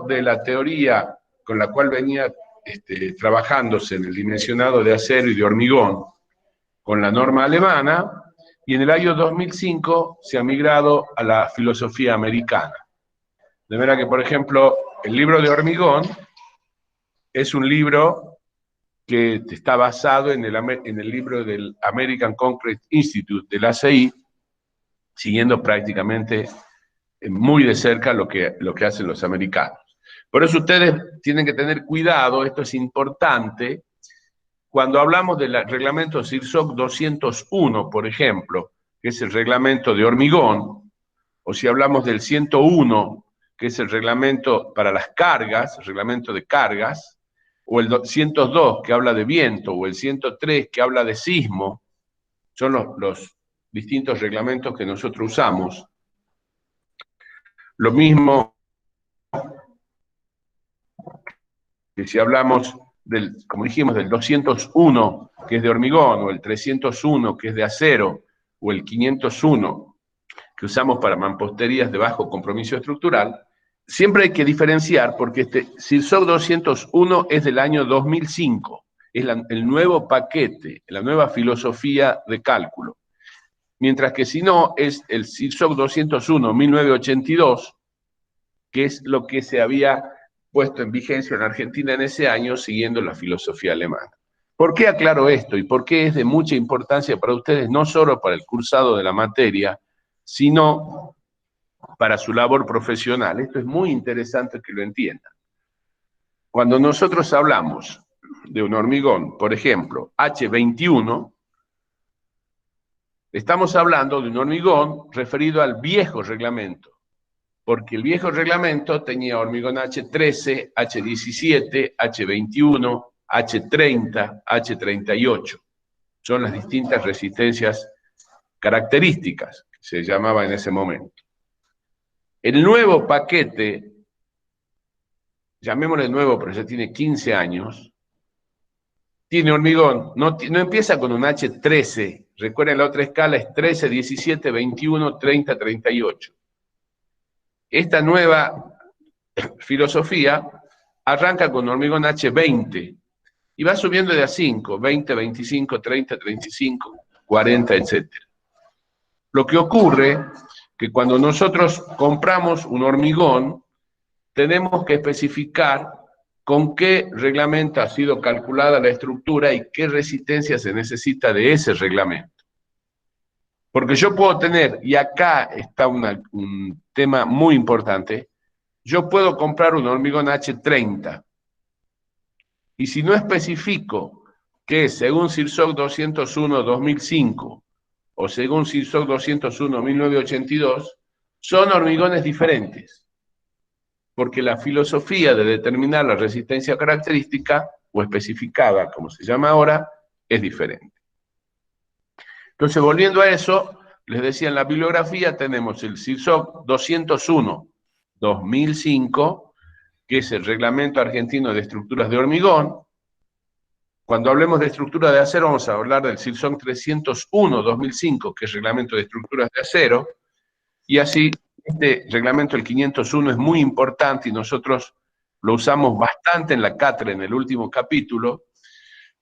de la teoría con la cual venía trabajándose en el dimensionado de acero y de hormigón con la norma alemana, y en el año 2005 se ha migrado a la filosofía americana. De manera que, por ejemplo, el libro de hormigón es un libro que está basado en el libro del American Concrete Institute, del ACI, siguiendo prácticamente muy de cerca lo que hacen los americanos. Por eso ustedes tienen que tener cuidado, esto es importante, cuando hablamos del reglamento SIRSOC 201, por ejemplo, que es el reglamento de hormigón, o si hablamos del 101, que es el reglamento para las cargas, el reglamento de cargas, o el 102, que habla de viento, o el 103, que habla de sismo, son los distintos reglamentos que nosotros usamos. Lo mismo que si hablamos del, como dijimos, del 201, que es de hormigón, o el 301, que es de acero, o el 501, que usamos para mamposterías de bajo compromiso estructural, siempre hay que diferenciar porque este SIRSOC 201 es del año 2005, es el nuevo paquete, la nueva filosofía de cálculo. Mientras que si no, es el SIRSOC 201 1982, que es lo que se había puesto en vigencia en Argentina en ese año, siguiendo la filosofía alemana. ¿Por qué aclaro esto y por qué es de mucha importancia para ustedes, no solo para el cursado de la materia, sino para su labor profesional? Esto es muy interesante que lo entiendan. Cuando nosotros hablamos de un hormigón, por ejemplo, H21, estamos hablando de un hormigón referido al viejo reglamento, porque el viejo reglamento tenía hormigón H13, H17, H21, H30, H38. Son las distintas resistencias características que se llamaba en ese momento. El nuevo paquete, llamémosle nuevo, pero ya tiene 15 años, tiene hormigón, no empieza con un H13, recuerden la otra escala es 13, 17, 21, 30, 38. Esta nueva filosofía arranca con hormigón H20 y va subiendo de a 5, 20, 25, 30, 35, 40, etc. Lo que ocurre que cuando nosotros compramos un hormigón, tenemos que especificar con qué reglamento ha sido calculada la estructura y qué resistencia se necesita de ese reglamento. Porque yo puedo tener, y acá está un tema muy importante, yo puedo comprar un hormigón H30, y si no especifico que según SIRSOC 201-2005 o según SIRSOC 201-1982, son hormigones diferentes, porque la filosofía de determinar la resistencia característica, o especificada, como se llama ahora, es diferente. Entonces, volviendo a eso, les decía, en la bibliografía tenemos el SIRSOC 201-2005, que es el Reglamento Argentino de Estructuras de Hormigón. Cuando hablemos de estructura de acero, vamos a hablar del SIRSOC 301-2005, que es Reglamento de Estructuras de Acero, y así, este reglamento, el 501, es muy importante y nosotros lo usamos bastante en la cátedra en el último capítulo,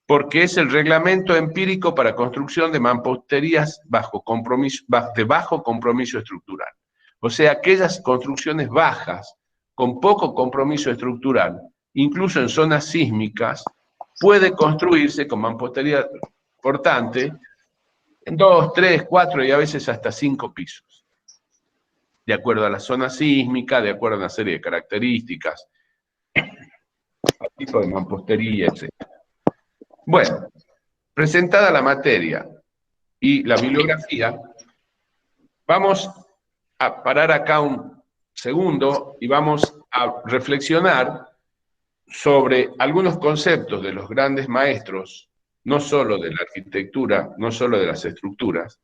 porque es el reglamento empírico para construcción de mamposterías de bajo compromiso estructural. O sea, aquellas construcciones bajas, con poco compromiso estructural, incluso en zonas sísmicas, puede construirse con mampostería portante en 2, 3, 4 y a veces hasta 5 pisos, de acuerdo a la zona sísmica, de acuerdo a una serie de características, al tipo de mampostería, etc. Bueno, presentada la materia y la bibliografía, vamos a parar acá un segundo y vamos a reflexionar sobre algunos conceptos de los grandes maestros, no solo de la arquitectura, no solo de las estructuras,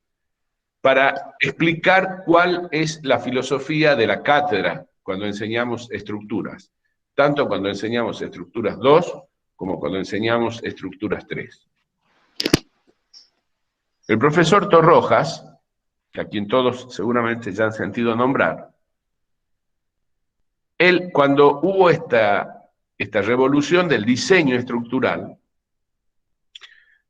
para explicar cuál es la filosofía de la cátedra cuando enseñamos estructuras, tanto cuando enseñamos estructuras 2 como cuando enseñamos estructuras 3. El profesor Torrojas, a quien todos seguramente ya han sentido nombrar, Él, cuando hubo esta revolución del diseño estructural,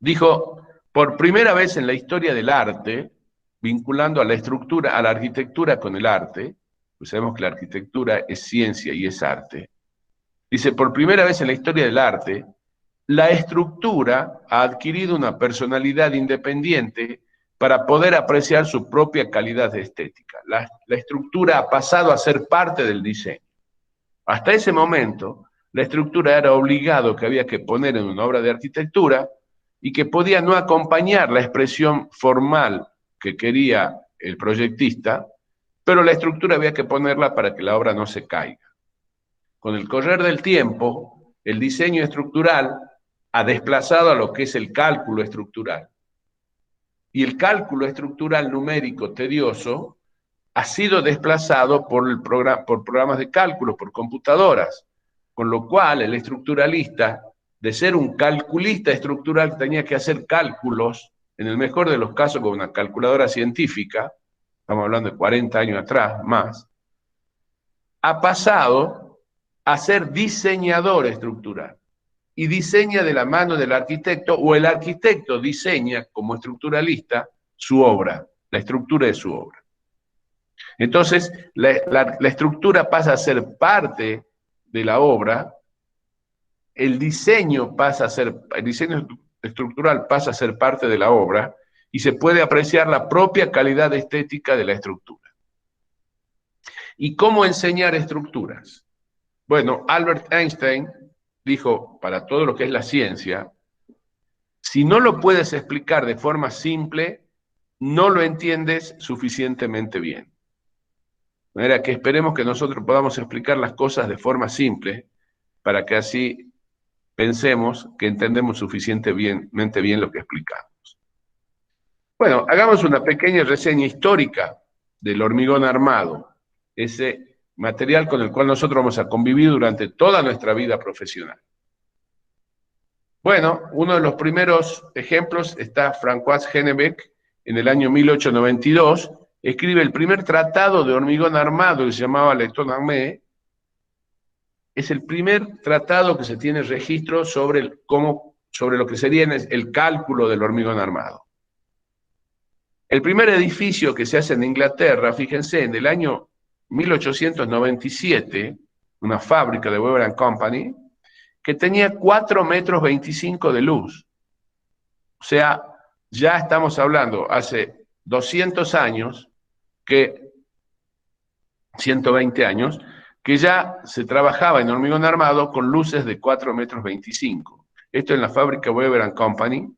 dijo, por primera vez en la historia del arte, vinculando a la estructura, a la arquitectura con el arte, pues sabemos que la arquitectura es ciencia y es arte, dice, por primera vez en la historia del arte, la estructura ha adquirido una personalidad independiente para poder apreciar su propia calidad estética. La estructura ha pasado a ser parte del diseño. Hasta ese momento, la estructura era obligado que había que poner en una obra de arquitectura y que podía no acompañar la expresión formal que quería el proyectista, pero la estructura había que ponerla para que la obra no se caiga. Con el correr del tiempo, el diseño estructural ha desplazado a lo que es el cálculo estructural. Y el cálculo estructural numérico tedioso ha sido desplazado por programas de cálculo, por computadoras, con lo cual el estructuralista, de ser un calculista estructural, tenía que hacer cálculos, en el mejor de los casos con una calculadora científica, estamos hablando de 40 años atrás, más, ha pasado a ser diseñador estructural. Y diseña de la mano del arquitecto, o el arquitecto diseña como estructuralista su obra, la estructura de su obra. Entonces, la estructura pasa a ser parte de la obra, el diseño estructural pasa a ser parte de la obra, y se puede apreciar la propia calidad estética de la estructura. ¿Y cómo enseñar estructuras? Bueno, Albert Einstein dijo, para todo lo que es la ciencia, si no lo puedes explicar de forma simple, no lo entiendes suficientemente bien. De manera que esperemos que nosotros podamos explicar las cosas de forma simple, para que así pensemos que entendemos suficientemente bien lo que explicamos. Bueno, hagamos una pequeña reseña histórica del hormigón armado, ese material con el cual nosotros vamos a convivir durante toda nuestra vida profesional. Bueno, uno de los primeros ejemplos está François Hennebeck, en el año 1892, escribe el primer tratado de hormigón armado, que se llamaba Letton Armé. Es el primer tratado que se tiene registro sobre lo que sería el cálculo del hormigón armado. El primer edificio que se hace en Inglaterra, fíjense, en el año 1897, una fábrica de Weber & Company, que tenía 4,25 metros de luz. O sea, ya estamos hablando hace 200 años, 120 años, que ya se trabajaba en hormigón armado con luces de 4,25 metros. Esto en la fábrica Weber & Company,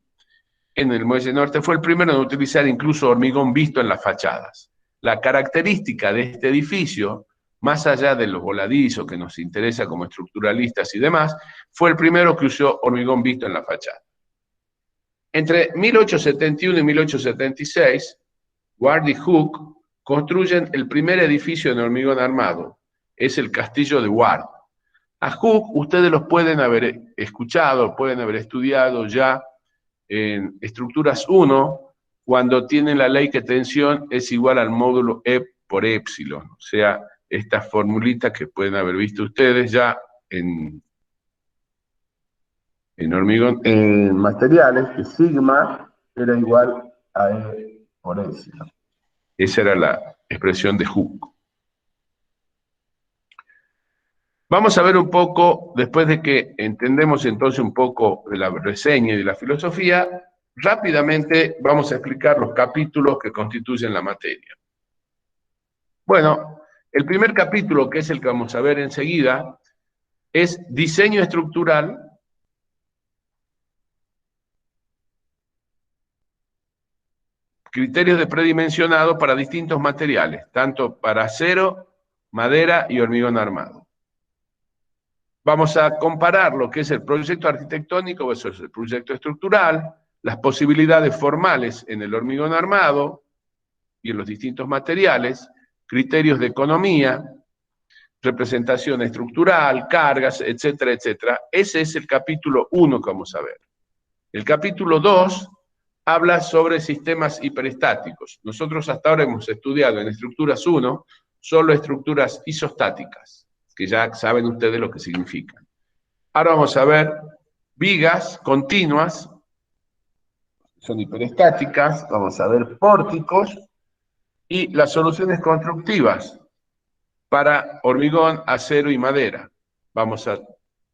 en el Muelle Norte, fue el primero en utilizar incluso hormigón visto en las fachadas. La característica de este edificio, más allá de los voladizos que nos interesa como estructuralistas y demás, fue el primero que usó hormigón visto en la fachada. Entre 1871 y 1876, Ward y Hooke construyen el primer edificio en hormigón armado. Es el castillo de Ward. A Hooke ustedes los pueden haber escuchado, pueden haber estudiado ya en estructuras 1, cuando tienen la ley que tensión es igual al módulo E por épsilon. O sea, esta formulita que pueden haber visto ustedes ya en hormigón, en materiales, que sigma era igual a E por épsilon. Esa era la expresión de Hooke. Vamos a ver un poco, después de que entendemos entonces un poco de la reseña y de la filosofía, rápidamente vamos a explicar los capítulos que constituyen la materia. Bueno, el primer capítulo, que es el que vamos a ver enseguida, es diseño estructural, criterios de predimensionado para distintos materiales, tanto para acero, madera y hormigón armado. Vamos a comparar lo que es el proyecto arquitectónico versus el proyecto estructural, las posibilidades formales en el hormigón armado y en los distintos materiales, criterios de economía, representación estructural, cargas, etcétera, etcétera. Ese es el capítulo 1 que vamos a ver. El capítulo 2 habla sobre sistemas hiperestáticos. Nosotros hasta ahora hemos estudiado en estructuras 1 solo estructuras isostáticas, que ya saben ustedes lo que significan. Ahora vamos a ver vigas continuas, son hiperestáticas, vamos a ver pórticos y las soluciones constructivas para hormigón, acero y madera. Vamos a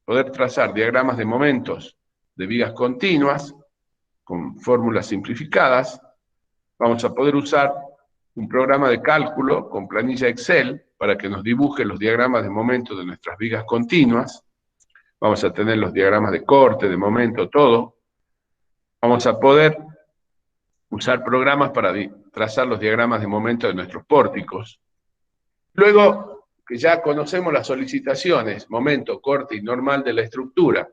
poder trazar diagramas de momentos de vigas continuas con fórmulas simplificadas. Vamos a poder usar un programa de cálculo con planilla Excel para que nos dibuje los diagramas de momento de nuestras vigas continuas. Vamos a tener los diagramas de corte, de momento, todo. Vamos a poder usar programas para trazar los diagramas de momento de nuestros pórticos. Luego, que ya conocemos las solicitaciones, momento, corte y normal de la estructura,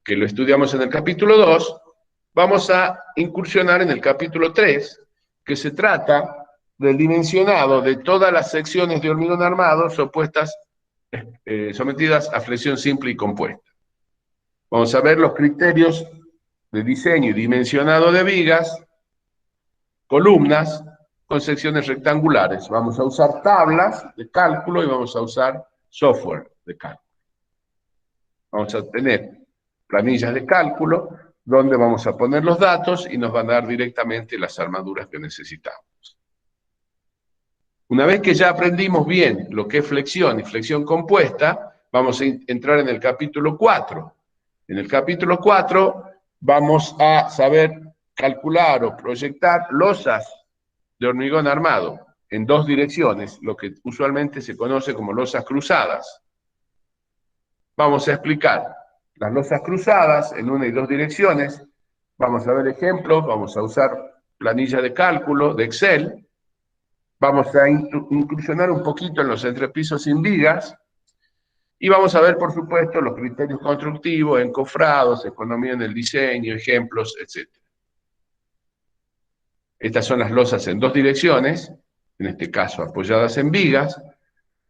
que lo estudiamos en el capítulo 2, vamos a incursionar en el capítulo 3, que se trata del dimensionado de todas las secciones de hormigón armado sometidas a flexión simple y compuesta. Vamos a ver los criterios de diseño y dimensionado de vigas, columnas con secciones rectangulares. Vamos a usar tablas de cálculo y vamos a usar software de cálculo. Vamos a tener planillas de cálculo donde vamos a poner los datos y nos van a dar directamente las armaduras que necesitamos. Una vez que ya aprendimos bien lo que es flexión y flexión compuesta, vamos a entrar en el capítulo 4. En el capítulo 4 vamos a saber calcular o proyectar losas de hormigón armado en dos direcciones, lo que usualmente se conoce como losas cruzadas. Vamos a explicar las losas cruzadas en una y dos direcciones. Vamos a ver ejemplos, vamos a usar planilla de cálculo de Excel. Vamos a incursionar un poquito en los entrepisos sin vigas. Y vamos a ver, por supuesto, los criterios constructivos, encofrados, economía en el diseño, ejemplos, etc. Estas son las losas en dos direcciones, en este caso apoyadas en vigas.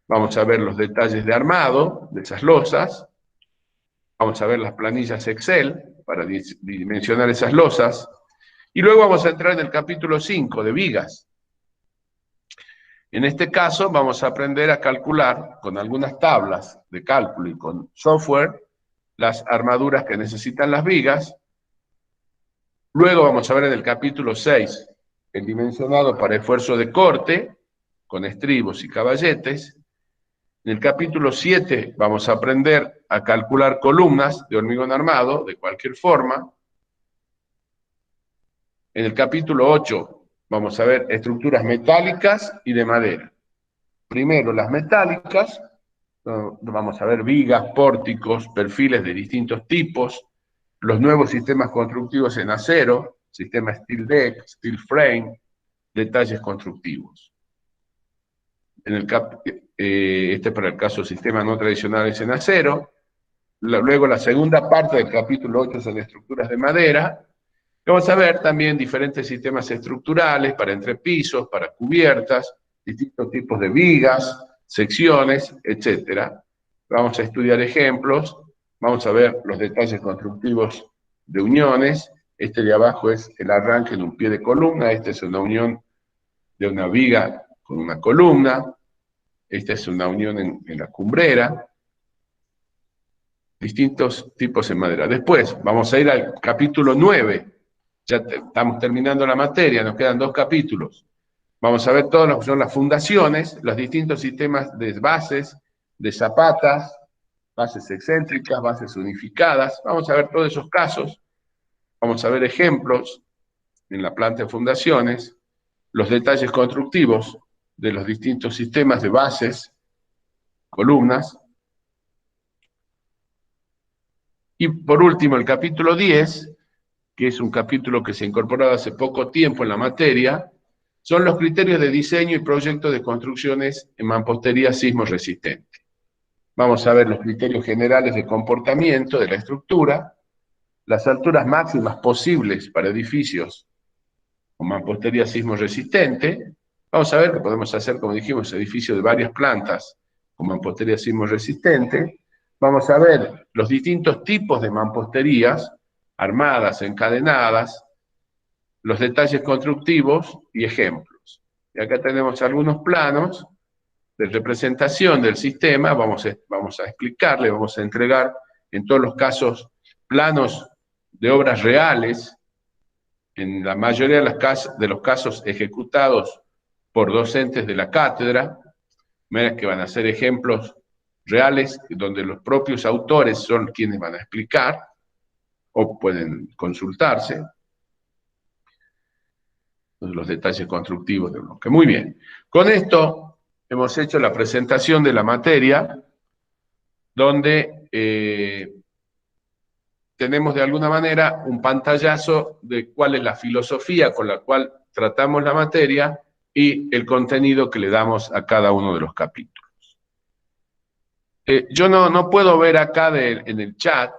Vamos a ver los detalles de armado de esas losas. Vamos a ver las planillas Excel para dimensionar esas losas. Y luego vamos a entrar en el capítulo 5 de vigas. En este caso vamos a aprender a calcular con algunas tablas de cálculo y con software las armaduras que necesitan las vigas. Luego vamos a ver en el capítulo 6 el dimensionado para esfuerzo de corte con estribos y caballetes. En el capítulo 7 vamos a aprender a calcular columnas de hormigón armado de cualquier forma. En el capítulo 8 vamos a ver estructuras metálicas y de madera. Primero las metálicas, vamos a ver vigas, pórticos, perfiles de distintos tipos, los nuevos sistemas constructivos en acero, sistema steel deck, steel frame, detalles constructivos. Este es para el caso de sistemas no tradicionales en acero. Luego la segunda parte del capítulo 8 son estructuras de madera. Vamos a ver también diferentes sistemas estructurales para entrepisos, para cubiertas, distintos tipos de vigas, secciones, etc. Vamos a estudiar ejemplos, vamos a ver los detalles constructivos de uniones. Este de abajo es el arranque en un pie de columna, esta es una unión de una viga con una columna, esta es una unión en la cumbrera, distintos tipos en madera. Después vamos a ir al capítulo 9, ya estamos terminando la materia, nos quedan 2 capítulos. Vamos a ver todo lo que son las fundaciones, los distintos sistemas de bases, de zapatas, bases excéntricas, bases unificadas. Vamos a ver todos esos casos. Vamos a ver ejemplos en la planta de fundaciones, los detalles constructivos de los distintos sistemas de bases, columnas. Y por último, el capítulo 10, que es un capítulo que se ha incorporado hace poco tiempo en la materia, son los criterios de diseño y proyecto de construcciones en mampostería sismo resistente. Vamos a ver los criterios generales de comportamiento de la estructura, las alturas máximas posibles para edificios con mampostería sismo resistente. Vamos a ver que podemos hacer, como dijimos, edificios de varias plantas con mampostería sismo resistente. Vamos a ver los distintos tipos de mamposterías, armadas, encadenadas, los detalles constructivos y ejemplos. Y acá tenemos algunos planos de representación del sistema, vamos a explicarle, vamos a entregar en todos los casos planos de obras reales, en la mayoría de los casos ejecutados por docentes de la cátedra, que van a ser ejemplos reales donde los propios autores son quienes van a explicar o pueden consultarse los detalles constructivos del bloque. Muy bien. Con esto hemos hecho la presentación de la materia, donde tenemos de alguna manera un pantallazo de cuál es la filosofía con la cual tratamos la materia y el contenido que le damos a cada uno de los capítulos. Yo no puedo ver acá en el chat,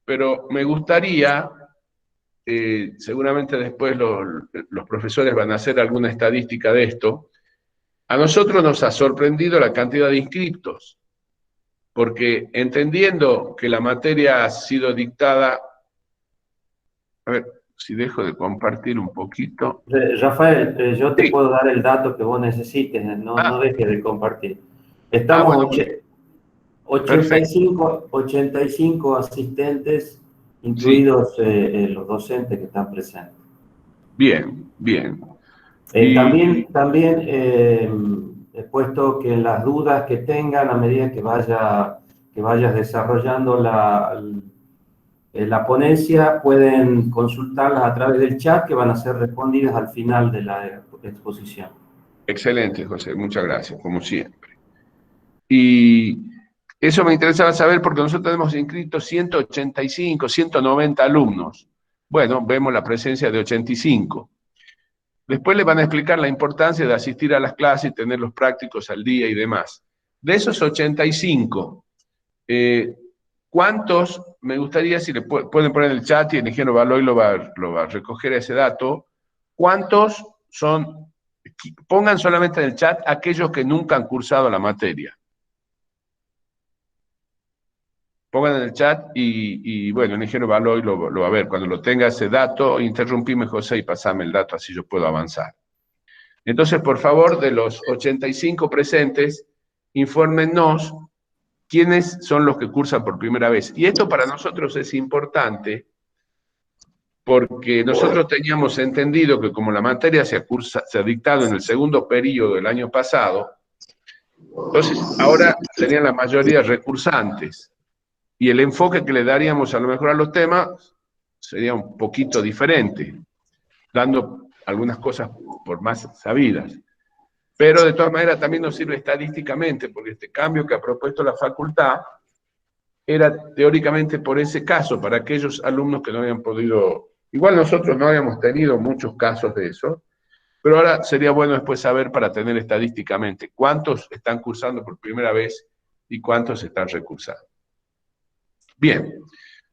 pero me gustaría, seguramente después los profesores van a hacer alguna estadística de esto, a nosotros nos ha sorprendido la cantidad de inscriptos, porque entendiendo que la materia ha sido dictada, a ver si dejo de compartir un poquito. Rafael, yo te Sí. puedo dar el dato que vos necesites, no dejes de compartir. Estamos Bueno, 85 asistentes, incluidos los docentes que están presentes. Bien, bien. También he puesto que las dudas que tengan a medida que vayas desarrollando la ponencia, pueden consultarlas a través del chat, que van a ser respondidas al final de la exposición. Excelente, José, muchas gracias, como siempre. Y eso me interesaba saber porque nosotros tenemos inscritos 185, 190 alumnos. Bueno, vemos la presencia de 85. Después les van a explicar la importancia de asistir a las clases y tener los prácticos al día y demás. De esos 85, ¿cuántos? Me gustaría, si le pueden poner en el chat y el ingeniero Baloy lo va a recoger ese dato. ¿Cuántos son? Pongan solamente en el chat aquellos que nunca han cursado la materia. Pongan en el chat y bueno, el ingeniero Baloy lo va a ver. Cuando lo tenga ese dato, interrumpime, José, y pasame el dato, así yo puedo avanzar. Entonces, por favor, de los 85 presentes, infórmennos quiénes son los que cursan por primera vez. Y esto para nosotros es importante porque nosotros teníamos entendido que como la materia se ha dictado en el segundo periodo del año pasado, entonces ahora serían la mayoría recursantes. Y el enfoque que le daríamos a lo mejor a los temas sería un poquito diferente, dando algunas cosas por más sabidas. Pero de todas maneras también nos sirve estadísticamente, porque este cambio que ha propuesto la facultad era teóricamente por ese caso, para aquellos alumnos que no habían podido. Igual nosotros no habíamos tenido muchos casos de eso, pero ahora sería bueno después saber para tener estadísticamente cuántos están cursando por primera vez y cuántos están recursando. Bien,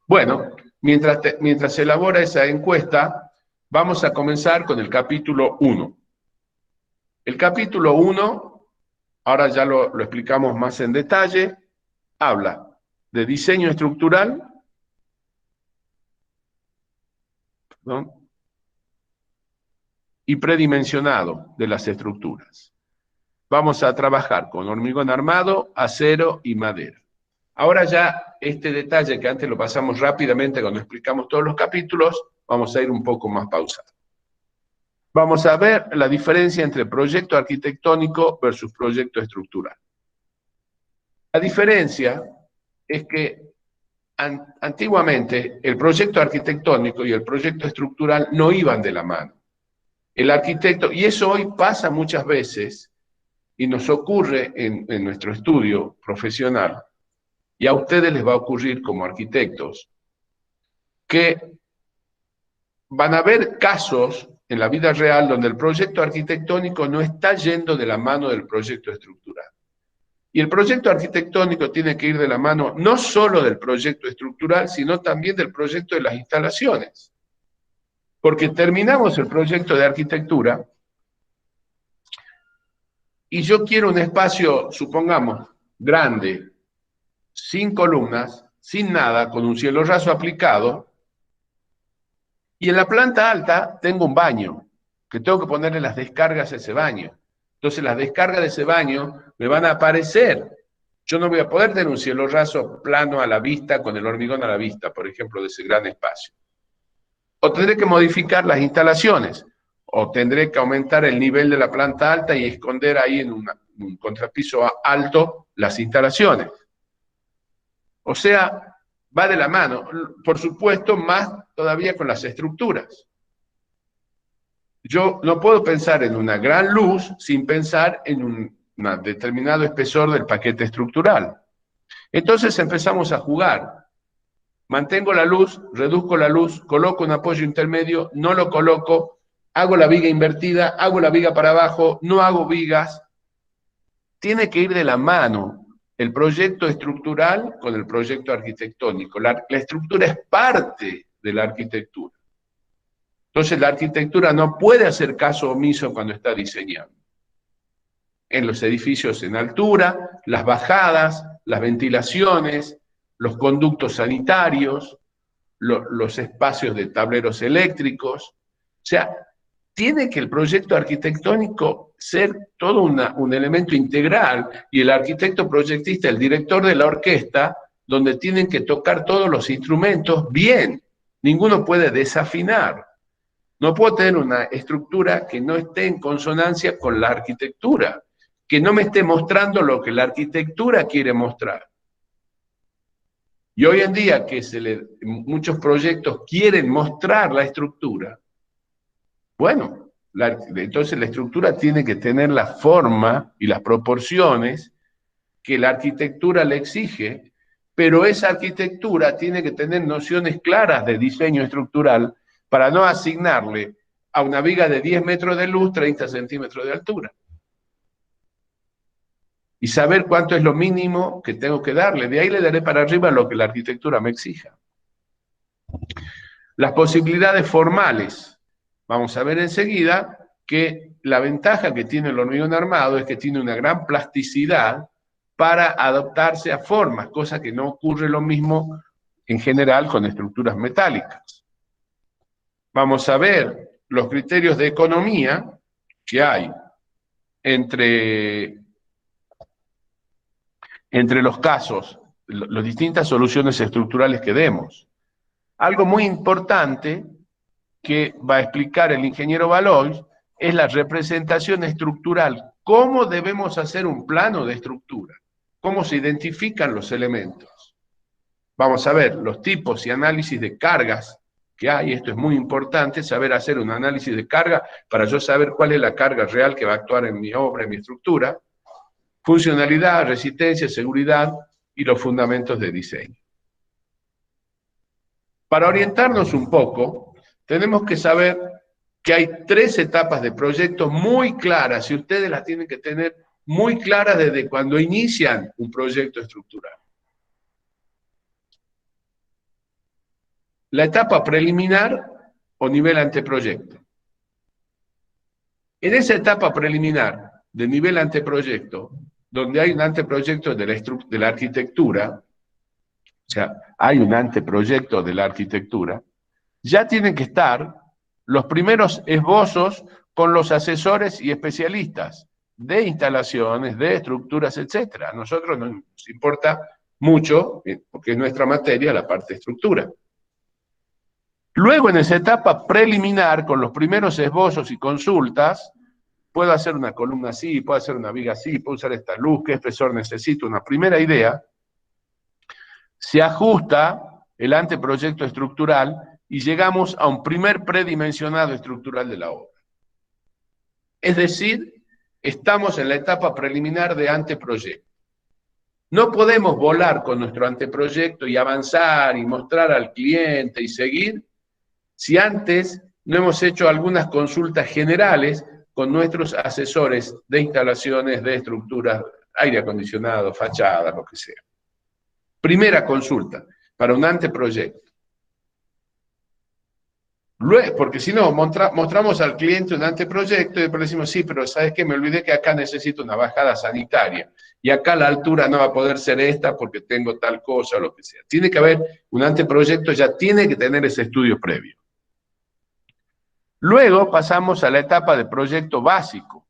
bueno, mientras se elabora esa encuesta, vamos a comenzar con el capítulo 1. El capítulo 1, ahora ya lo explicamos más en detalle, habla de diseño estructural, ¿no?, y predimensionado de las estructuras. Vamos a trabajar con hormigón armado, acero y madera. Ahora ya este detalle que antes lo pasamos rápidamente cuando explicamos todos los capítulos, vamos a ir un poco más pausado. Vamos a ver la diferencia entre proyecto arquitectónico versus proyecto estructural. La diferencia es que antiguamente el proyecto arquitectónico y el proyecto estructural no iban de la mano. El arquitecto, y eso hoy pasa muchas veces, y nos ocurre en nuestro estudio profesional, y a ustedes les va a ocurrir como arquitectos, que van a haber casos en la vida real donde el proyecto arquitectónico no está yendo de la mano del proyecto estructural. Y el proyecto arquitectónico tiene que ir de la mano no solo del proyecto estructural, sino también del proyecto de las instalaciones. Porque terminamos el proyecto de arquitectura y yo quiero un espacio, supongamos, grande, sin columnas, sin nada, con un cielo raso aplicado, y en la planta alta tengo un baño, que tengo que ponerle las descargas a ese baño. Entonces las descargas de ese baño me van a aparecer. Yo no voy a poder tener un cielo raso plano a la vista, con el hormigón a la vista, por ejemplo, de ese gran espacio. O tendré que modificar las instalaciones, o tendré que aumentar el nivel de la planta alta y esconder ahí en un contrapiso alto las instalaciones. O sea, va de la mano, por supuesto, más todavía con las estructuras. Yo no puedo pensar en una gran luz sin pensar en un determinado espesor del paquete estructural. Entonces empezamos a jugar. Mantengo la luz, reduzco la luz, coloco un apoyo intermedio, no lo coloco, hago la viga invertida, hago la viga para abajo, no hago vigas. Tiene que ir de la mano el proyecto estructural con el proyecto arquitectónico. La estructura es parte de la arquitectura. Entonces la arquitectura no puede hacer caso omiso cuando está diseñando. En los edificios en altura, las bajadas, las ventilaciones, los conductos sanitarios, los espacios de tableros eléctricos. O sea, tiene que el proyecto arquitectónico ser todo un elemento integral, y el arquitecto proyectista, el director de la orquesta, donde tienen que tocar todos los instrumentos bien. Ninguno puede desafinar. No puedo tener una estructura que no esté en consonancia con la arquitectura, que no me esté mostrando lo que la arquitectura quiere mostrar. Y hoy en día que muchos proyectos quieren mostrar la estructura, bueno, entonces la estructura tiene que tener la forma y las proporciones que la arquitectura le exige, pero esa arquitectura tiene que tener nociones claras de diseño estructural para no asignarle a una viga de 10 metros de luz 30 centímetros de altura. Y saber cuánto es lo mínimo que tengo que darle. De ahí le daré para arriba lo que la arquitectura me exija. Las posibilidades formales. Vamos a ver enseguida que la ventaja que tiene el hormigón armado es que tiene una gran plasticidad para adaptarse a formas, cosa que no ocurre lo mismo en general con estructuras metálicas. Vamos a ver los criterios de economía que hay entre los casos, las distintas soluciones estructurales que demos. Algo muy importante que va a explicar el ingeniero Valois es la representación estructural. ¿Cómo debemos hacer un plano de estructura? ¿Cómo se identifican los elementos? Vamos a ver los tipos y análisis de cargas que hay. Esto es muy importante, saber hacer un análisis de carga para yo saber cuál es la carga real que va a actuar en mi obra, en mi estructura. Funcionalidad, resistencia, seguridad y los fundamentos de diseño. Para orientarnos un poco, tenemos que saber que hay 3 etapas de proyecto muy claras, y ustedes las tienen que tener muy claras desde cuando inician un proyecto estructural. La etapa preliminar o nivel anteproyecto. En esa etapa preliminar de nivel anteproyecto, donde hay un anteproyecto de la arquitectura, o sea, hay un anteproyecto de la arquitectura, ya tienen que estar los primeros esbozos con los asesores y especialistas de instalaciones, de estructuras, etc. A nosotros nos importa mucho, porque es nuestra materia, la parte de estructura. Luego, en esa etapa preliminar, con los primeros esbozos y consultas, puedo hacer una columna así, puedo hacer una viga así, puedo usar esta luz, qué espesor necesito, una primera idea. Se ajusta el anteproyecto estructural y llegamos a un primer predimensionado estructural de la obra. Es decir, estamos en la etapa preliminar de anteproyecto. No podemos volar con nuestro anteproyecto y avanzar y mostrar al cliente y seguir si antes no hemos hecho algunas consultas generales con nuestros asesores de instalaciones, de estructuras, aire acondicionado, fachadas, lo que sea. Primera consulta para un anteproyecto. Luego, porque si no, mostramos al cliente un anteproyecto y después le decimos, sí, pero ¿sabes qué? Me olvidé que acá necesito una bajada sanitaria y acá la altura no va a poder ser esta porque tengo tal cosa o lo que sea. Tiene que haber un anteproyecto, ya tiene que tener ese estudio previo. Luego pasamos a la etapa de proyecto básico.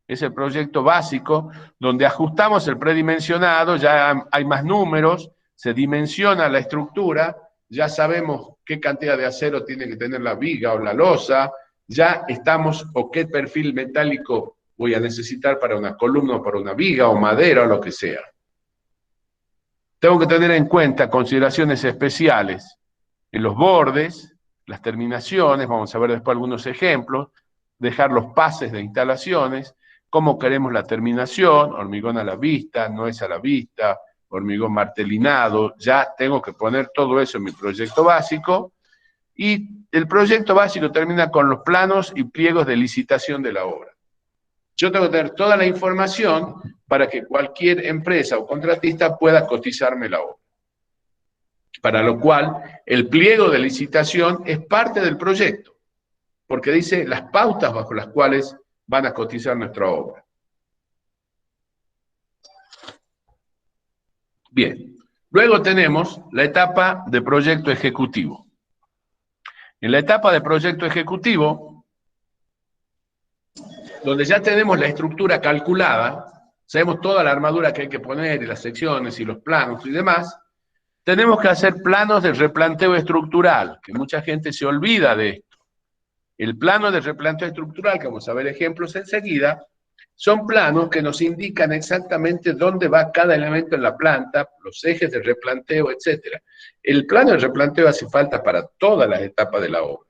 Es el proyecto básico, donde ajustamos el predimensionado, ya hay más números, se dimensiona la estructura, ya sabemos qué cantidad de acero tiene que tener la viga o la losa, ya estamos, o qué perfil metálico voy a necesitar para una columna o para una viga o madera o lo que sea. Tengo que tener en cuenta consideraciones especiales en los bordes, las terminaciones, vamos a ver después algunos ejemplos, dejar los pases de instalaciones, cómo queremos la terminación, hormigón a la vista, no es a la vista, hormigón martelinado, ya tengo que poner todo eso en mi proyecto básico, y el proyecto básico termina con los planos y pliegos de licitación de la obra. Yo tengo que tener toda la información para que cualquier empresa o contratista pueda cotizarme la obra. Para lo cual, el pliego de licitación es parte del proyecto, porque dice las pautas bajo las cuales van a cotizar nuestra obra. Bien, luego tenemos la etapa de proyecto ejecutivo. En la etapa de proyecto ejecutivo, donde ya tenemos la estructura calculada, sabemos toda la armadura que hay que poner y las secciones y los planos y demás, tenemos que hacer planos de replanteo estructural, que mucha gente se olvida de esto. El plano de replanteo estructural, que vamos a ver ejemplos enseguida, son planos que nos indican exactamente dónde va cada elemento en la planta, los ejes de replanteo, etc. El plano de replanteo hace falta para todas las etapas de la obra,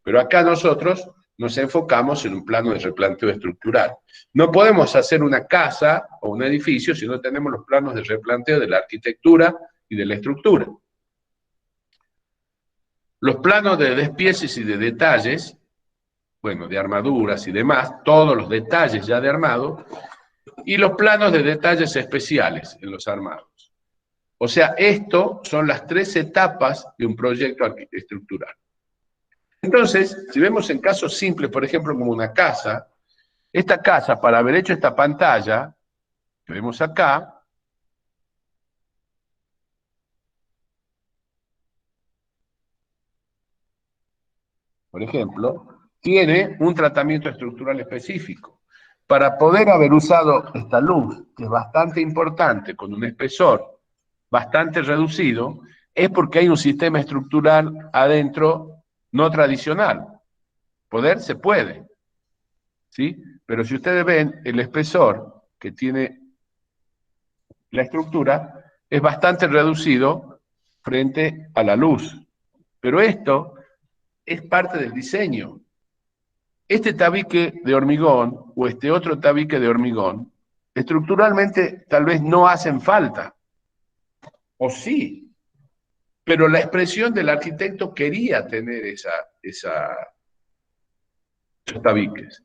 pero acá nosotros nos enfocamos en un plano de replanteo estructural. No podemos hacer una casa o un edificio si no tenemos los planos de replanteo de la arquitectura y de la estructura. Los planos de despieces y de detalles, bueno, de armaduras y demás, todos los detalles ya de armado, y los planos de detalles especiales en los armados. O sea, esto son las 3 etapas de un proyecto estructural. Entonces, si vemos en casos simples, por ejemplo, como una casa, esta casa, para haber hecho esta pantalla, que vemos acá, por ejemplo, tiene un tratamiento estructural específico. Para poder haber usado esta luz, que es bastante importante, con un espesor bastante reducido, es porque hay un sistema estructural adentro no tradicional. Poder se puede, ¿sí? Pero si ustedes ven, el espesor que tiene la estructura es bastante reducido frente a la luz. Pero esto es parte del diseño. Este tabique de hormigón o este otro tabique de hormigón, estructuralmente tal vez no hacen falta, o sí, pero la expresión del arquitecto quería tener esos tabiques.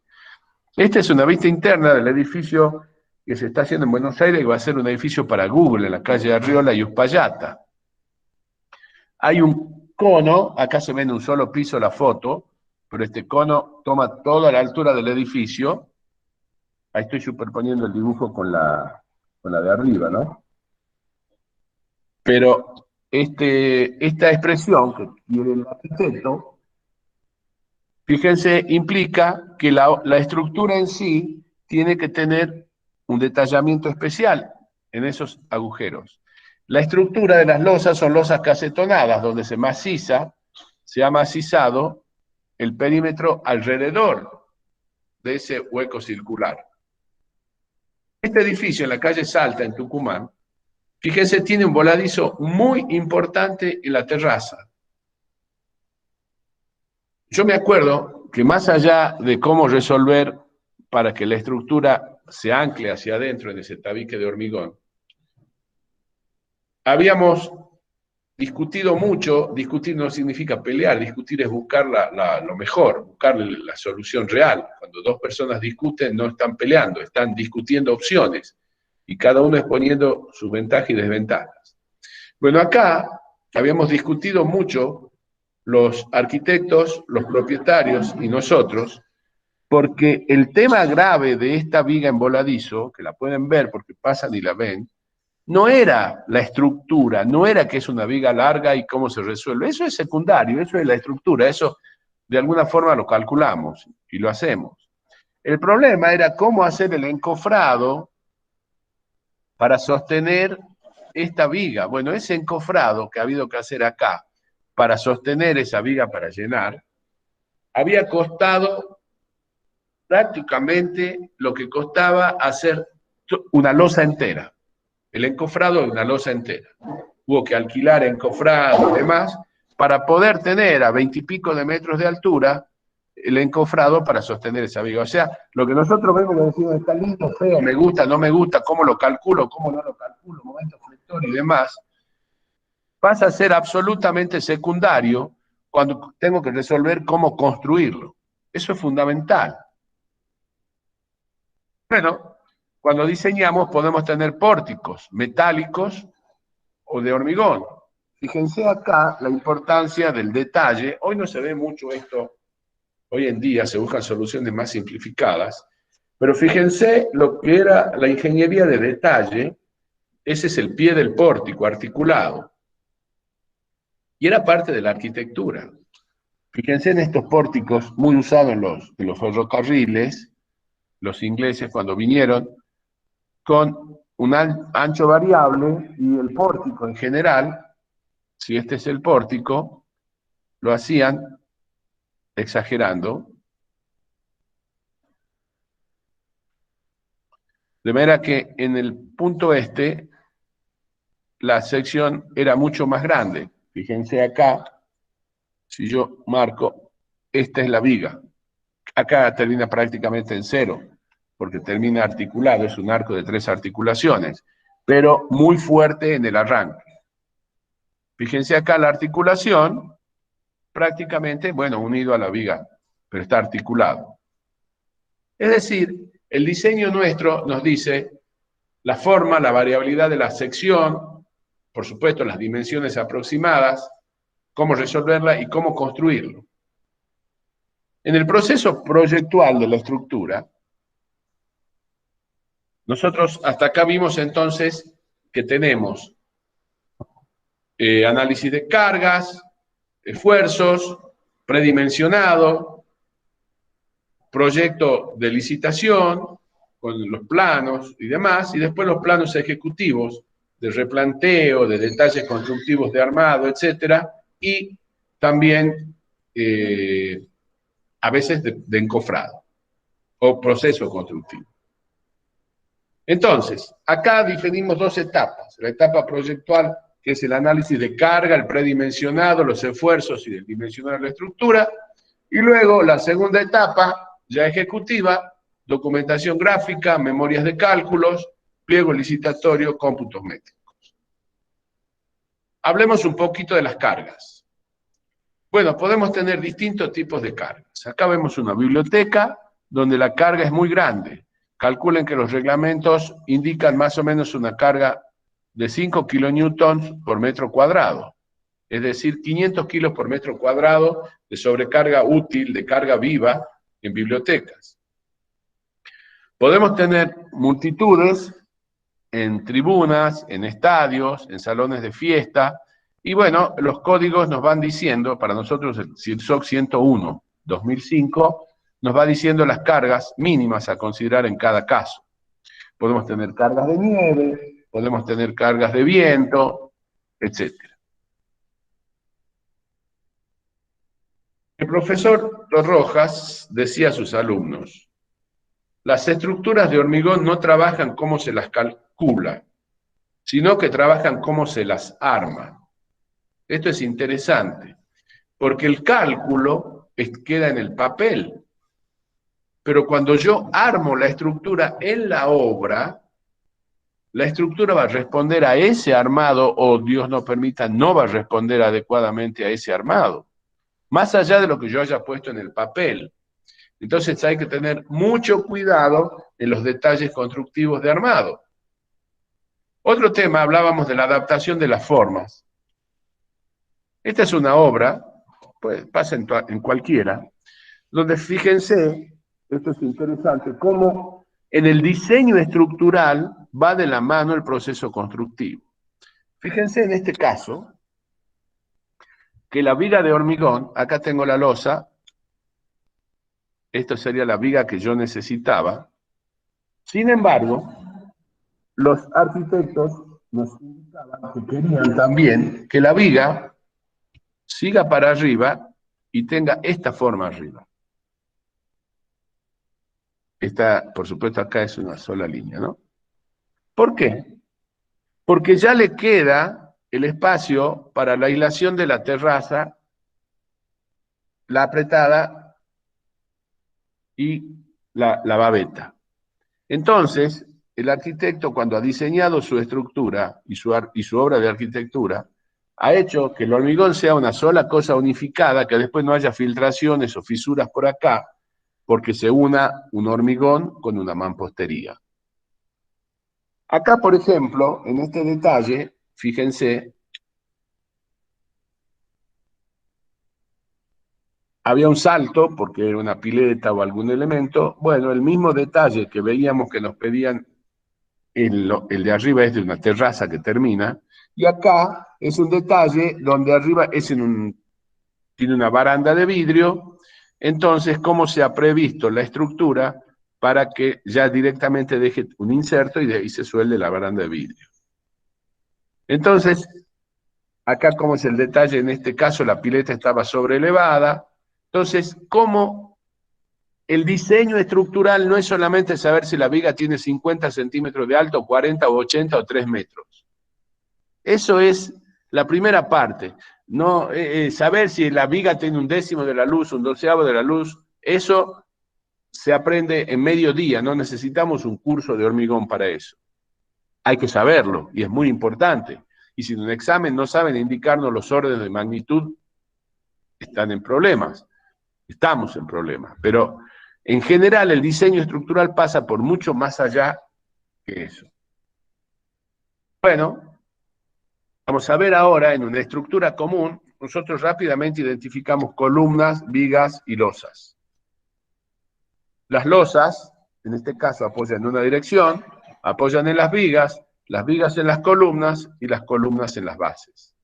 Esta es una vista interna del edificio que se está haciendo en Buenos Aires, que va a ser un edificio para Google, en la calle Arriola y Uspallata. Hay un cono, acá se ve en un solo piso la foto, pero este cono toma toda la altura del edificio. Ahí estoy superponiendo el dibujo con la de arriba, ¿no? Pero esta expresión que tiene el arquitecto, fíjense, implica que la estructura en sí tiene que tener un detallamiento especial en esos agujeros. La estructura de las losas son losas casetonadas, donde se ha macizado el perímetro alrededor de ese hueco circular. Este edificio en la calle Salta, en Tucumán, fíjense, tiene un voladizo muy importante en la terraza. Yo me acuerdo que más allá de cómo resolver para que la estructura se ancle hacia adentro en ese tabique de hormigón, habíamos discutido mucho. Discutir no significa pelear, discutir es buscar lo mejor, buscar la solución real. Cuando dos personas discuten no están peleando, están discutiendo opciones y cada uno exponiendo sus ventajas y desventajas. Bueno, acá habíamos discutido mucho los arquitectos, los propietarios y nosotros, porque el tema grave de esta viga en voladizo, que la pueden ver porque pasan y la ven, no era la estructura, no era que es una viga larga y cómo se resuelve. Eso es secundario, eso es la estructura, eso de alguna forma lo calculamos y lo hacemos. El problema era cómo hacer el encofrado para sostener esta viga. Bueno, ese encofrado que ha habido que hacer acá para sostener esa viga para llenar, había costado prácticamente lo que costaba hacer una losa entera. El encofrado de una losa entera. Hubo que alquilar encofrado y demás para poder tener a 20 y pico de metros de altura el encofrado para sostener esa viga. O sea, lo que nosotros vemos y decimos, está lindo, feo, me gusta, no me gusta, cómo lo calculo, cómo no lo calculo, momento flector y demás, pasa a ser absolutamente secundario cuando tengo que resolver cómo construirlo. Eso es fundamental. Bueno, cuando diseñamos podemos tener pórticos metálicos o de hormigón. Fíjense acá la importancia del detalle. Hoy no se ve mucho esto, hoy en día se buscan soluciones más simplificadas, pero fíjense lo que era la ingeniería de detalle. Ese es el pie del pórtico articulado. Y era parte de la arquitectura. Fíjense en estos pórticos muy usados en los ferrocarriles, los ingleses cuando vinieron, con un ancho variable y el pórtico en general, si este es el pórtico, lo hacían exagerando, de manera que en el punto este la sección era mucho más grande. Fíjense acá, si yo marco, esta es la viga. Acá termina prácticamente en cero, porque termina articulado, es un arco de 3 articulaciones, pero muy fuerte en el arranque. Fíjense acá la articulación, prácticamente, bueno, unido a la viga, pero está articulado. Es decir, el diseño nuestro nos dice la forma, la variabilidad de la sección, por supuesto las dimensiones aproximadas, cómo resolverla y cómo construirlo. En el proceso proyectual de la estructura, nosotros hasta acá vimos entonces que tenemos análisis de cargas, esfuerzos, predimensionado, proyecto de licitación, con los planos y demás, y después los planos ejecutivos de replanteo, de detalles constructivos de armado, etcétera, y también a veces de encofrado o proceso constructivo. Entonces, acá definimos dos etapas. La etapa proyectual, que es el análisis de carga, el predimensionado, los esfuerzos y el dimensionar la estructura, y luego la segunda etapa, ya ejecutiva, documentación gráfica, memorias de cálculos, pliego licitatorio, cómputos métricos. Hablemos un poquito de las cargas. Bueno, podemos tener distintos tipos de cargas. Acá vemos una biblioteca donde la carga es muy grande. Calculen que los reglamentos indican más o menos una carga de 5 kilonewtons por metro cuadrado. Es decir, 500 kilos por metro cuadrado de sobrecarga útil, de carga viva en bibliotecas. Podemos tener multitudes en tribunas, en estadios, en salones de fiesta, y bueno, los códigos nos van diciendo, para nosotros el CIRSOC 101 2005, nos va diciendo las cargas mínimas a considerar en cada caso. Podemos tener cargas de nieve, podemos tener cargas de viento, etc. El profesor Rojas decía a sus alumnos, las estructuras de hormigón no trabajan como se las calcula, sino que trabajan como se las arma. Esto es interesante, porque el cálculo queda en el papel, pero cuando yo armo la estructura en la obra, la estructura va a responder a ese armado, o Dios no permita, no va a responder adecuadamente a ese armado, más allá de lo que yo haya puesto en el papel. Entonces hay que tener mucho cuidado en los detalles constructivos de armado. Otro tema, hablábamos de la adaptación de las formas. Esta es una obra, pues pasa en cualquiera, donde fíjense, esto es interesante, cómo en el diseño estructural va de la mano el proceso constructivo. Fíjense en este caso, que la viga de hormigón, acá tengo la losa, Esto sería la viga que yo necesitaba. Sin embargo, los arquitectos nos indicaban que querían también que la viga siga para arriba y tenga esta forma arriba. Esta, por supuesto, acá es una sola línea, ¿no? ¿Por qué? Porque ya le queda el espacio para la aislación de la terraza, la apretada y la babeta. Entonces, el arquitecto, cuando ha diseñado su estructura y su obra de arquitectura, ha hecho que el hormigón sea una sola cosa unificada, que después no haya filtraciones o fisuras por acá, porque se una un hormigón con una mampostería. Acá, por ejemplo, en este detalle, fíjense, había un salto, porque era una pileta o algún elemento. Bueno, el mismo detalle que veíamos que nos pedían, el de arriba es de una terraza que termina, y acá es un detalle donde arriba tiene una baranda de vidrio. Entonces, ¿cómo se ha previsto la estructura para que ya directamente deje un inserto y de ahí se suelde la baranda de vidrio? Entonces, acá como es el detalle, en este caso la pileta estaba sobreelevada. Entonces, ¿cómo el diseño estructural no es solamente saber si la viga tiene 50 centímetros de alto, 40 o 80 o 3 metros? Eso es la primera parte. No, saber si la viga tiene un décimo de la luz, un doceavo de la luz, eso se aprende en medio día, no necesitamos un curso de hormigón para eso. Hay que saberlo y es muy importante. Y si en un examen no saben indicarnos los órdenes de magnitud, están en problemas. Estamos en problemas. Pero en general el diseño estructural pasa por mucho más allá que eso. Bueno, vamos a ver ahora en una estructura común, nosotros rápidamente identificamos columnas, vigas y losas. Las losas, en este caso, apoyan en una dirección, apoyan en las vigas en las columnas y las columnas en las bases.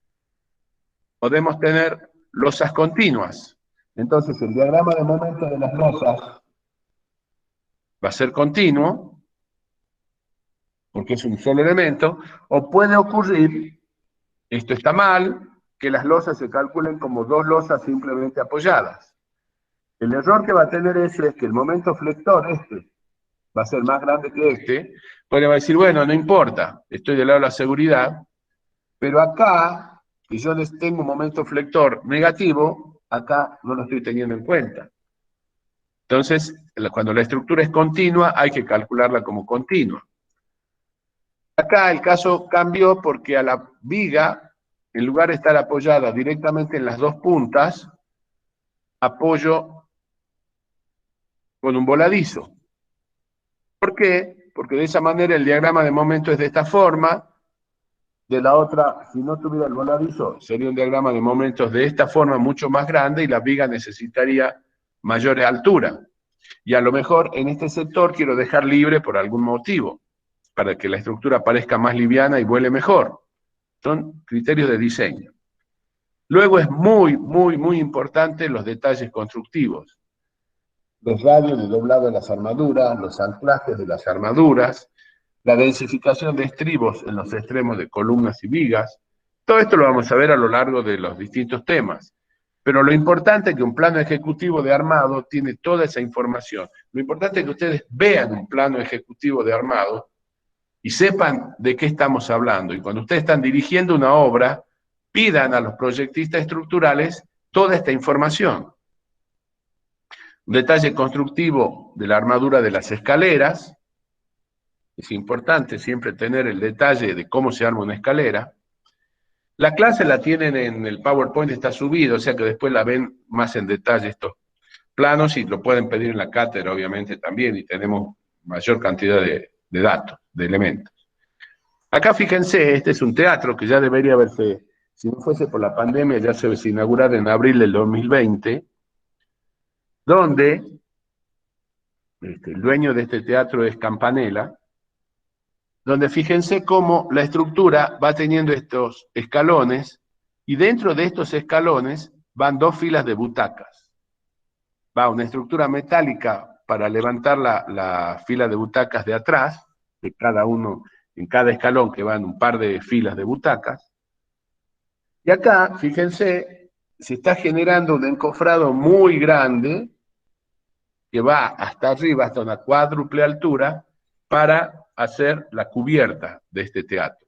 Podemos tener losas continuas. Entonces, el diagrama de momento de las losas va a ser continuo, porque es un solo elemento, o puede ocurrir, esto está mal, que las losas se calculen como dos losas simplemente apoyadas. El error que va a tener eso es que el momento flector, va a ser más grande que este, pues va a decir, bueno, no importa, estoy del lado de la seguridad, pero acá, si yo les tengo un momento flector negativo, acá no lo estoy teniendo en cuenta. Entonces, cuando la estructura es continua, hay que calcularla como continua. Acá el caso cambió porque a la viga, en lugar de estar apoyada directamente en las dos puntas, apoyo con un voladizo. ¿Por qué? Porque de esa manera el diagrama de momento es de esta forma. De la otra, si no tuviera el voladizo, sería un diagrama de momentos de esta forma mucho más grande y la viga necesitaría mayor altura. Y a lo mejor en este sector quiero dejar libre por algún motivo, para que la estructura parezca más liviana y vuele mejor. Son criterios de diseño. Luego es muy, muy, muy importante los detalles constructivos. Los radios de doblado de las armaduras, los anclajes de las armaduras, la densificación de estribos en los extremos de columnas y vigas. Todo esto lo vamos a ver a lo largo de los distintos temas. Pero lo importante es que un plano ejecutivo de armado tiene toda esa información. Lo importante es que ustedes vean un plano ejecutivo de armado y sepan de qué estamos hablando. Y cuando ustedes están dirigiendo una obra, pidan a los proyectistas estructurales toda esta información. Un detalle constructivo de la armadura de las escaleras. Es importante siempre tener el detalle de cómo se arma una escalera. La clase la tienen en el PowerPoint, está subido, o sea que después la ven más en detalle estos planos y lo pueden pedir en la cátedra, obviamente, también, y tenemos mayor cantidad de datos, de elementos. Acá fíjense, este es un teatro que ya debería haberse, si no fuese por la pandemia, ya se debe inaugurar en abril del 2020, donde el dueño de este teatro es Campanella, donde fíjense cómo la estructura va teniendo estos escalones, y dentro de estos escalones van dos filas de butacas. va una estructura metálica para levantar la fila de butacas de atrás, de cada uno, en cada escalón que van un par de filas de butacas. Y acá, fíjense, se está generando un encofrado muy grande que va hasta arriba, hasta una cuádruple altura, para hacer la cubierta de este teatro.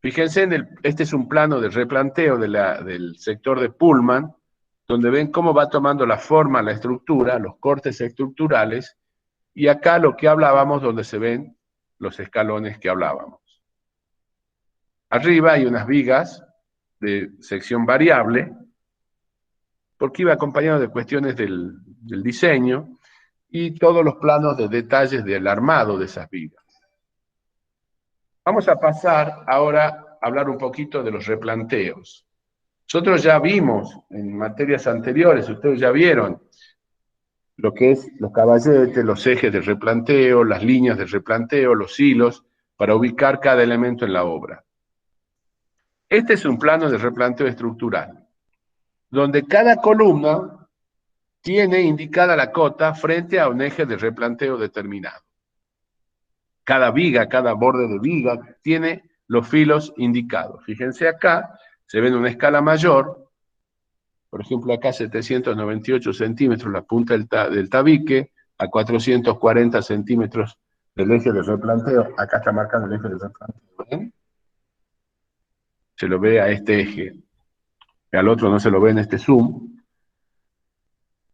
Fíjense, este es un plano de replanteo del sector de Pullman, donde ven cómo va tomando la forma, la estructura, los cortes estructurales, y acá lo que hablábamos, donde se ven los escalones que hablábamos. Arriba hay unas vigas de sección variable, porque iba acompañado de cuestiones del diseño, y todos los planos de detalles del armado de esas vigas. Vamos a pasar ahora a hablar un poquito de los replanteos. Nosotros ya vimos en materias anteriores, ustedes ya vieron lo que es los caballetes, los ejes del replanteo, las líneas del replanteo, los hilos, para ubicar cada elemento en la obra. Este es un plano de replanteo estructural, donde cada columna tiene indicada la cota frente a un eje de replanteo determinado. Cada viga, cada borde de viga tiene los filos indicados. Fíjense acá, se ve en una escala mayor, por ejemplo acá 798 centímetros la punta del tabique, a 440 centímetros del eje de replanteo. Acá está marcado el eje de replanteo. ¿Ven? Se lo ve a este eje, al otro no se lo ve en este zoom.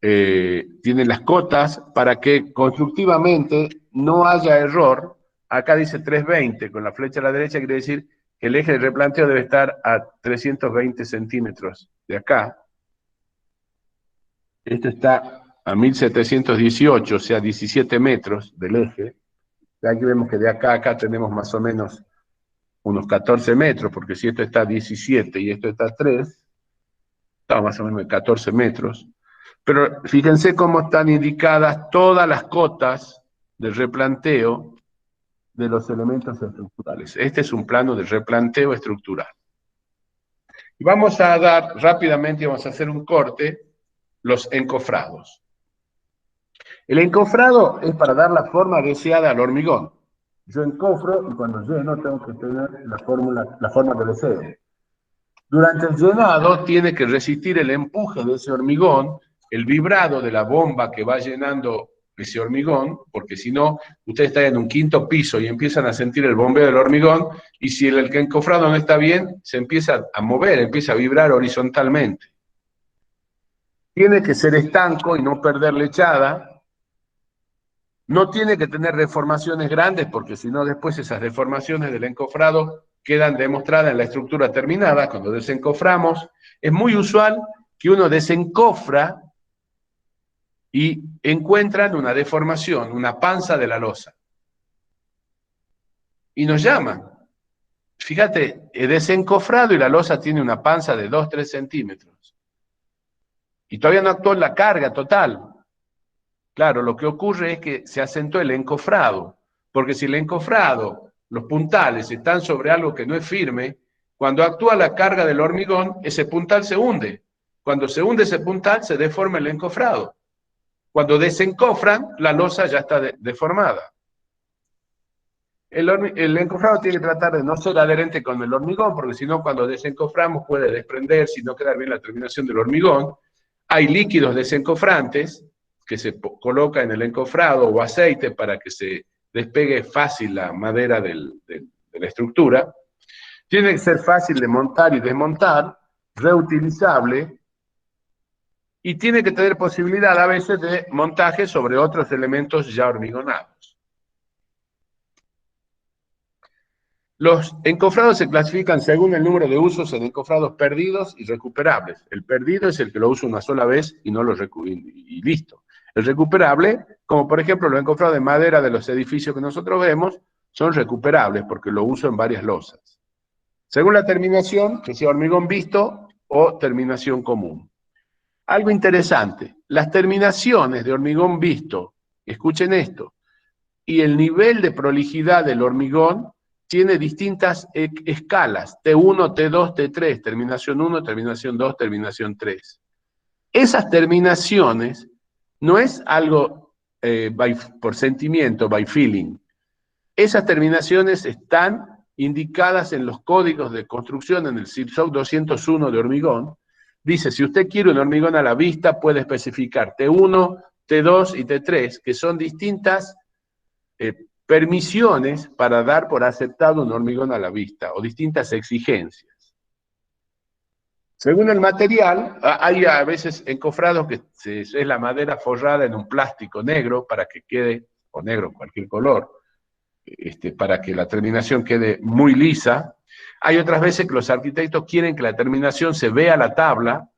Tienen las cotas para que constructivamente no haya error. Acá dice 320, con la flecha a la derecha quiere decir que el eje de replanteo debe estar a 320 centímetros de acá. Esto está a 1718, o sea, 17 metros del eje. Aquí vemos que de acá a acá tenemos más o menos unos 14 metros, porque si esto está a 17 y esto está a 3, está más o menos 14 metros. Pero fíjense cómo están indicadas todas las cotas de replanteo de los elementos estructurales. Este es un plano de replanteo estructural. Y vamos a dar rápidamente, vamos a hacer un corte, los encofrados. El encofrado es para dar la forma deseada al hormigón. Yo encofro y cuando lleno tengo que tener la forma que deseo. Durante el llenado tiene que resistir el empuje de ese hormigón, el vibrado de la bomba que va llenando ese hormigón, porque si no, ustedes están en un quinto piso y empiezan a sentir el bombeo del hormigón, y si el encofrado no está bien, se empieza a mover, empieza a vibrar horizontalmente. Tiene que ser estanco y no perder lechada. No tiene que tener deformaciones grandes, porque si no, después esas deformaciones del encofrado quedan demostradas en la estructura terminada. Cuando desencoframos, es muy usual que uno desencofra y encuentran una deformación, una panza de la losa. Y nos llaman. Fíjate, he desencofrado y la losa tiene una panza de 2-3 centímetros. Y todavía no actuó en la carga total. Claro, lo que ocurre es que se asentó el encofrado, porque si el encofrado, los puntales están sobre algo que no es firme, cuando actúa la carga del hormigón, ese puntal se hunde. Cuando se hunde ese puntal, se deforma el encofrado. Cuando desencofran, la losa ya está deformada. El encofrado tiene que tratar de no ser adherente con el hormigón, porque si no, cuando desencoframos puede desprenderse y no quedar bien la terminación del hormigón. Hay líquidos desencofrantes que se coloca en el encofrado o aceite para que se despegue fácil la madera de la estructura. Tiene que ser fácil de montar y desmontar, reutilizable, y tiene que tener posibilidad a veces de montaje sobre otros elementos ya hormigonados. Los encofrados se clasifican según el número de usos en encofrados perdidos y recuperables. El perdido es el que lo usa una sola vez y no y listo. El recuperable, como por ejemplo los encofrados de madera de los edificios que nosotros vemos, son recuperables porque lo uso en varias losas. Según la terminación, que sea hormigón visto o terminación común. Algo interesante, las terminaciones de hormigón visto, escuchen esto, y el nivel de prolijidad del hormigón tiene distintas escalas, T1, T2, T3, terminación 1, terminación 2, terminación 3. Esas terminaciones no es algo por sentimiento, by feeling. Esas terminaciones están indicadas en los códigos de construcción en el CIRSOC 201 de hormigón. Dice, si usted quiere un hormigón a la vista, puede especificar T1, T2 y T3, que son distintas permisiones para dar por aceptado un hormigón a la vista, o distintas exigencias. Según el material, hay a veces encofrados que es la madera forrada en un plástico negro para que quede, o negro, cualquier color, para que la terminación quede muy lisa. Hay otras veces que los arquitectos quieren que la terminación se vea la tabla,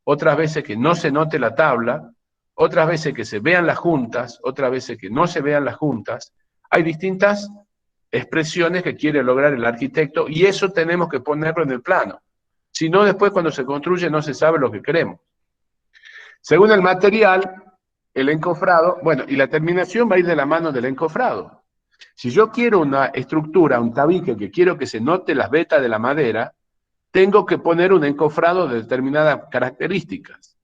otras veces que no se note la tabla, otras veces que se vean las juntas, otras veces que no se vean las juntas. Hay distintas expresiones que quiere lograr el arquitecto y eso tenemos que ponerlo en el plano. Si no, después cuando se construye no se sabe lo que queremos. Según el material, el encofrado, bueno, y la terminación va a ir de la mano del encofrado. Si yo quiero una estructura, un tabique, que quiero que se note las vetas de la madera, tengo que poner un encofrado de determinadas características.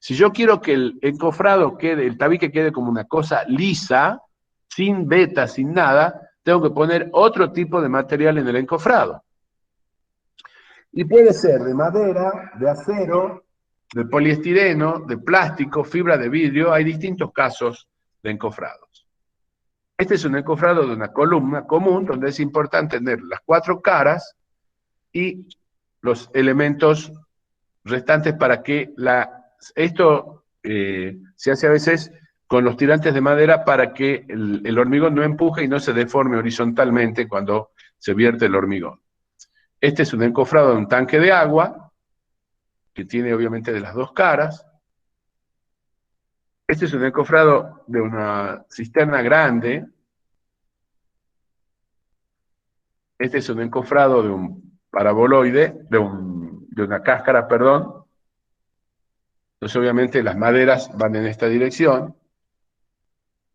Si yo quiero que el encofrado quede, el tabique quede como una cosa lisa, sin vetas, sin nada, tengo que poner otro tipo de material en el encofrado. Y puede ser de madera, de acero, de poliestireno, de plástico, fibra de vidrio, hay distintos casos de encofrados. Este es un encofrado de una columna común donde es importante tener las 4 caras y los elementos restantes para que esto se hace a veces con los tirantes de madera para que el hormigón no empuje y no se deforme horizontalmente cuando se vierte el hormigón. Este es un encofrado de un tanque de agua, que tiene obviamente de las 2 caras. Este es un encofrado de una cisterna grande. Este es un encofrado de un paraboloide, de una cáscara, perdón. Entonces obviamente las maderas van en esta dirección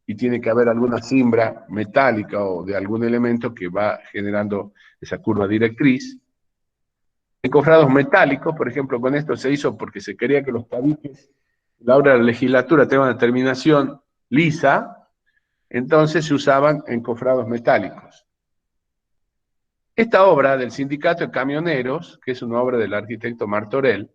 y tiene que haber alguna cimbra metálica o de algún elemento que va generando esa curva directriz. Encofrados metálicos, por ejemplo, con esto se hizo porque se quería que los tabiques, la obra de la legislatura, tengan una terminación lisa, entonces se usaban encofrados metálicos. Esta obra del Sindicato de Camioneros, que es una obra del arquitecto Martorell,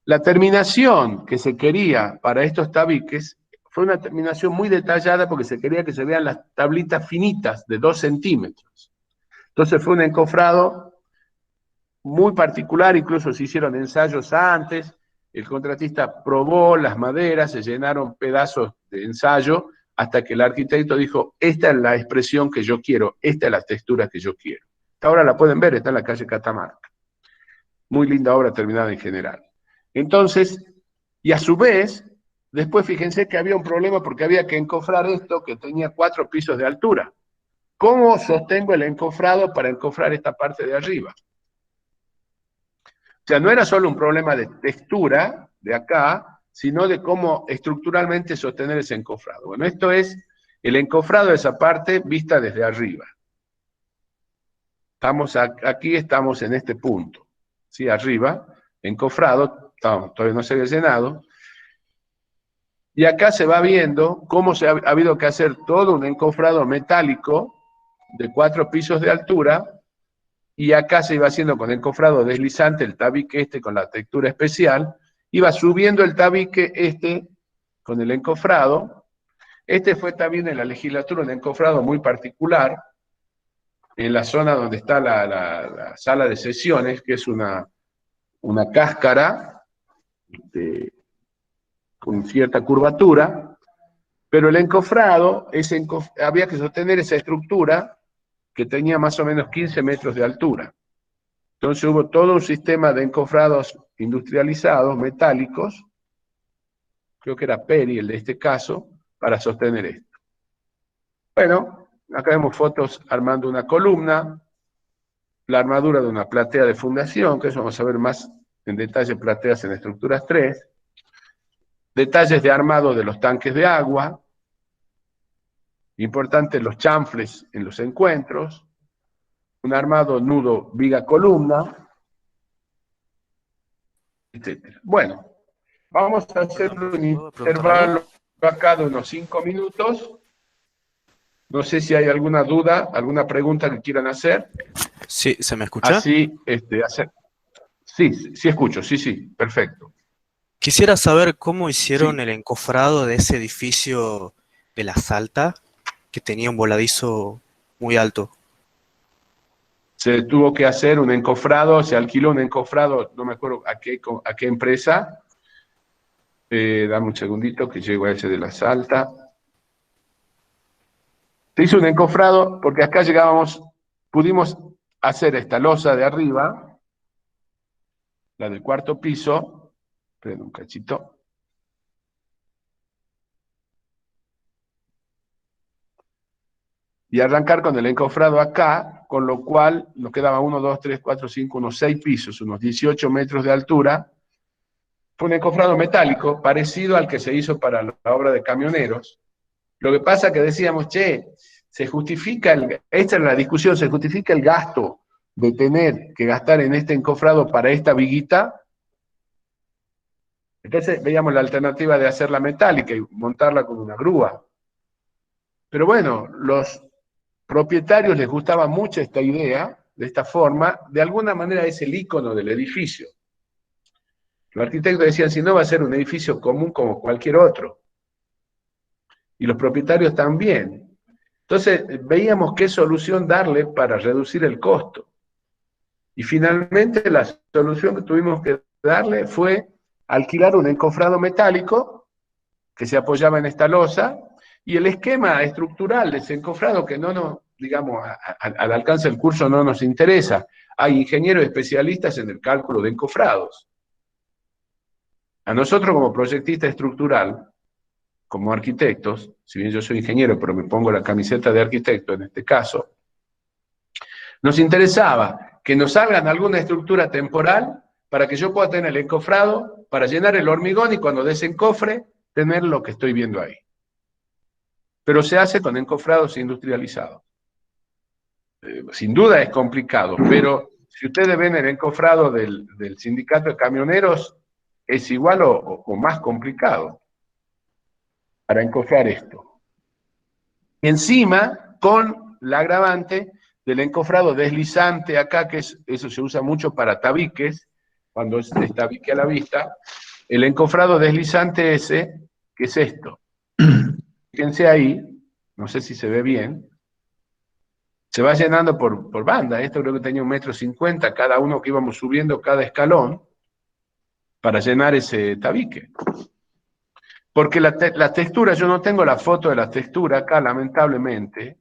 la terminación que se quería para estos tabiques fue una terminación muy detallada porque se quería que se vean las tablitas finitas de 2 centímetros. Entonces fue un encofrado muy particular, incluso se hicieron ensayos antes, el contratista probó las maderas, se llenaron pedazos de ensayo, hasta que el arquitecto dijo, esta es la expresión que yo quiero, esta es la textura que yo quiero. Esta obra la pueden ver, está en la calle Catamarca. Muy linda obra terminada en general. Entonces, y a su vez, después fíjense que había un problema porque había que encofrar esto que tenía 4 pisos de altura. ¿Cómo sostengo el encofrado para encofrar esta parte de arriba? O sea, no era solo un problema de textura de acá, sino de cómo estructuralmente sostener ese encofrado. Bueno, esto es el encofrado de esa parte vista desde arriba. Aquí estamos en este punto, ¿sí? Arriba, encofrado, todavía no se había llenado. Y acá se va viendo cómo ha habido que hacer todo un encofrado metálico de 4 pisos de altura, y acá se iba haciendo con encofrado deslizante el tabique con la textura especial, iba subiendo el tabique con el encofrado. Fue también en la legislatura un encofrado muy particular, en la zona donde está la sala de sesiones, que es una cáscara con cierta curvatura, pero el encofrado, había que sostener esa estructura que tenía más o menos 15 metros de altura. Entonces hubo todo un sistema de encofrados industrializados, metálicos, creo que era Peri el de este caso, para sostener esto. Bueno, acá vemos fotos armando una columna, la armadura de una platea de fundación, que eso vamos a ver más en detalle, plateas en estructuras 3, detalles de armado de los tanques de agua, importantes los chanfles en los encuentros, un armado nudo viga columna, etc. Bueno, Vamos a hacer Perdón, un ¿puedo preguntar algo? intervalo acá de unos 5 minutos. No sé si hay alguna duda, alguna pregunta que quieran hacer. Sí, ¿se me escucha? Así, hacer. Sí, sí escucho, sí, sí, perfecto. Quisiera saber cómo hicieron Sí, el encofrado de ese edificio de La Salta, que tenía un voladizo muy alto. se tuvo que hacer un encofrado, se alquiló un encofrado, no me acuerdo a qué empresa. Dame un segundito que llego a ese de La Salta. Se hizo un encofrado porque acá llegábamos, pudimos hacer esta losa de arriba, la del cuarto piso, esperen un cachito, y arrancar con el encofrado acá, con lo cual nos quedaba 1, 2, 3, 4, 5, unos 6 pisos, unos 18 metros de altura. Fue un encofrado metálico parecido al que se hizo para la obra de camioneros. Lo que pasa que decíamos, che, se justifica, esta es la discusión, se justifica el gasto de tener que gastar en este encofrado para esta viguita. Entonces veíamos la alternativa de hacerla metálica y montarla con una grúa. Pero bueno, los propietarios les gustaba mucho esta idea, de esta forma, de alguna manera es el icono del edificio. Los arquitectos decían, si no va a ser un edificio común como cualquier otro. Y los propietarios también. Entonces veíamos qué solución darle para reducir el costo. Y finalmente la solución que tuvimos que darle fue alquilar un encofrado metálico que se apoyaba en esta losa, y el esquema estructural de ese encofrado, que no nos, digamos, al alcance del curso no nos interesa. Hay ingenieros especialistas en el cálculo de encofrados. A nosotros como proyectista estructural, como arquitectos, si bien yo soy ingeniero, pero me pongo la camiseta de arquitecto en este caso, nos interesaba que nos hagan alguna estructura temporal para que yo pueda tener el encofrado, para llenar el hormigón y cuando desencofre, tener lo que estoy viendo ahí. Pero se hace con encofrados industrializados. Sin duda es complicado, pero si ustedes ven el encofrado del sindicato de camioneros, es igual o más complicado para encofrar esto. Y encima, con la agravante del encofrado deslizante acá, que eso se usa mucho para tabiques, cuando es tabique a la vista, el encofrado deslizante ese, que es esto. Fíjense ahí, no sé si se ve bien, se va llenando por banda. Esto creo que tenía 1,50 m cada uno que íbamos subiendo cada escalón para llenar ese tabique. Porque la textura, yo no tengo la foto de la textura acá, lamentablemente,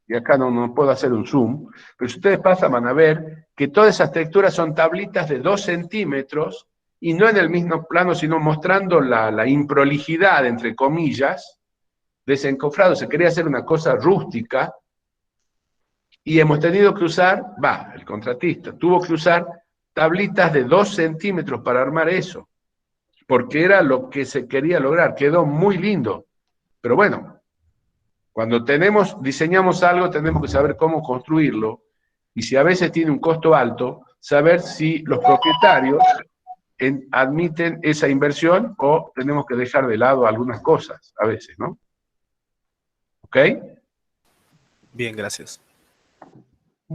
y acá no puedo hacer un zoom, pero si ustedes pasan van a ver que todas esas texturas son tablitas de 2 centímetros y no en el mismo plano, sino mostrando la improlijidad, entre comillas, de ese encofrado. Se quería hacer una cosa rústica y hemos tenido que usar, el contratista tuvo que usar tablitas de 2 centímetros para armar eso, porque era lo que se quería lograr. Quedó muy lindo, pero bueno, cuando diseñamos algo, tenemos que saber cómo construirlo, y si a veces tiene un costo alto, saber si los propietarios admiten esa inversión o tenemos que dejar de lado algunas cosas, a veces, ¿no? ¿Ok? Bien, gracias.